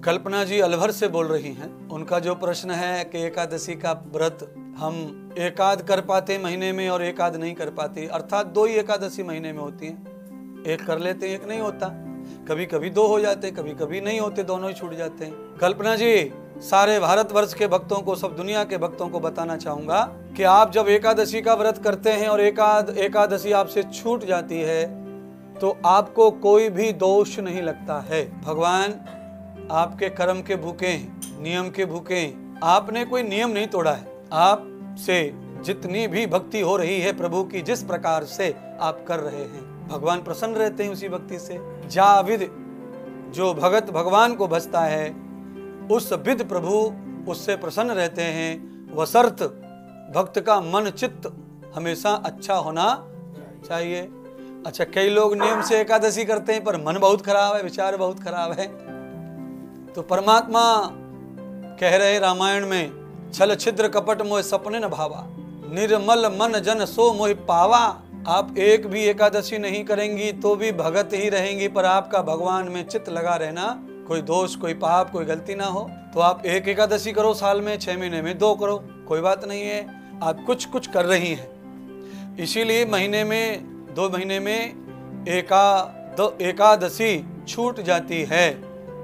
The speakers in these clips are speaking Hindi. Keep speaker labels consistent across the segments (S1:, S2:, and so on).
S1: कल्पना जी अलवर से बोल रही हैं। उनका जो प्रश्न है कि एकादशी का व्रत हम एकाद कर पाते महीने में और एकाद नहीं कर पाते, अर्थात 2 ही एकादशी महीने में होती हैं, एक कर लेते हैं, एक नहीं होता। कभी कभी 2 हो जाते, कभी कभी नहीं होते, दोनों ही छूट जाते हैं। कल्पना जी, सारे भारतवर्ष के भक्तों को, सब दुनिया के भक्तों को बताना चाहूंगा कि आप जब एकादशी का व्रत करते हैं और एकादशी आपसे छूट जाती है तो आपको कोई भी दोष नहीं लगता है। भगवान आपके कर्म के भूखे हैं, नियम के भूखे हैं। आपने कोई नियम नहीं तोड़ा है। आपसे जितनी भी भक्ति हो रही है प्रभु की, जिस प्रकार से आप कर रहे हैं, भगवान प्रसन्न रहते हैं उसी भक्ति से। जा विद, जो भगत भगवान को भजता है उस विद प्रभु उससे प्रसन्न रहते हैं। वसर्त, भक्त का मन चित्त हमेशा अच्छा होना चाहिए। अच्छा, कई लोग नियम से एकादशी करते हैं पर मन बहुत खराब है, विचार बहुत खराब है। तो परमात्मा कह रहे रामायण में, छल छिद्र कपट मोह सपने न भावा, निर्मल मन जन सो मोह पावा। आप एक भी एकादशी नहीं करेंगी तो भी भगत ही रहेंगी, पर आपका भगवान में चित्त लगा रहना, कोई दोष, कोई पाप, कोई गलती ना हो। तो आप एक एकादशी करो साल में, 6 महीने में 2 करो, कोई बात नहीं है। आप कुछ कुछ कर रही हैं, इसीलिए महीने में 2 महीने में एकादशी छूट जाती है।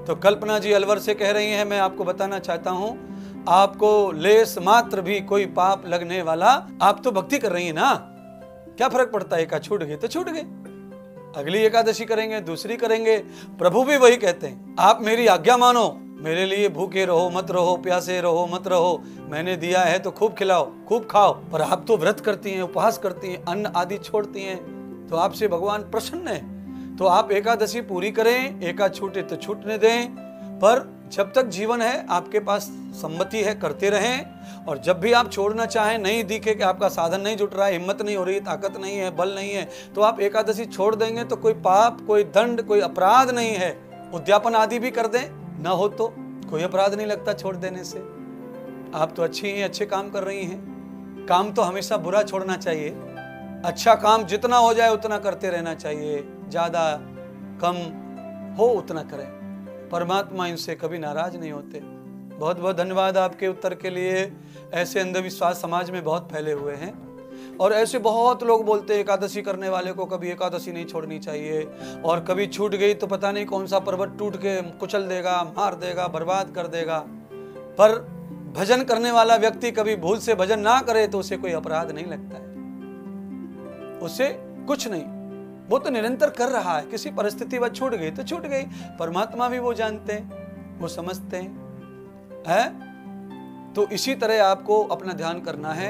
S1: तो कल्पना जी अलवर से कह रही हैं, मैं आपको बताना चाहता हूं, आपको लेस मात्र भी कोई पाप लगने वाला, आप तो भक्ति कर रही हैं ना, क्या फर्क पड़ता है। एकादशी छूट गई तो छूट गई, अगली एकादशी करेंगे, दूसरी करेंगे। प्रभु भी वही कहते हैं, आप मेरी आज्ञा मानो, मेरे लिए भूखे रहो मत रहो, प्यासे रहो मत रहो, मैंने दिया है तो खूब खिलाओ, खूब खाओ। पर आप तो व्रत करती हैं, उपवास करती हैं, अन्न आदि छोड़ती हैं, तो आपसे भगवान प्रसन्न है। तो आप एकादशी पूरी करें, एकाद छूटे तो छूटने दें, पर जब तक जीवन है आपके पास सम्मति है, करते रहें। और जब भी आप छोड़ना चाहें, नहीं दिखे कि आपका साधन नहीं जुट रहा है, हिम्मत नहीं हो रही, ताकत नहीं है, बल नहीं है, तो आप एकादशी छोड़ देंगे तो कोई पाप, कोई दंड, कोई अपराध नहीं है। उद्यापन आदि भी कर दें, ना हो तो कोई अपराध नहीं लगता छोड़ देने से। आप तो अच्छी हैं, अच्छे काम कर रही हैं। काम तो हमेशा बुरा छोड़ना चाहिए, अच्छा काम जितना हो जाए उतना करते रहना चाहिए, ज्यादा कम हो उतना करें। परमात्मा इनसे कभी नाराज नहीं होते। बहुत बहुत धन्यवाद आपके उत्तर के लिए। ऐसे अंधविश्वास समाज में बहुत फैले हुए हैं और ऐसे बहुत लोग बोलते हैं एकादशी करने वाले को कभी एकादशी नहीं छोड़नी चाहिए, और कभी छूट गई तो पता नहीं कौन सा पर्वत टूट के कुचल देगा, मार देगा, बर्बाद कर देगा। पर भजन करने वाला व्यक्ति कभी भूल से भजन ना करे तो उसे कोई अपराध नहीं लगता है, उसे कुछ नहीं, वो तो निरंतर कर रहा है। किसी परिस्थिति वह छूट गई तो छूट गई, परमात्मा भी वो जानते हैं, वो समझते हैं। तो इसी तरह आपको अपना ध्यान करना है।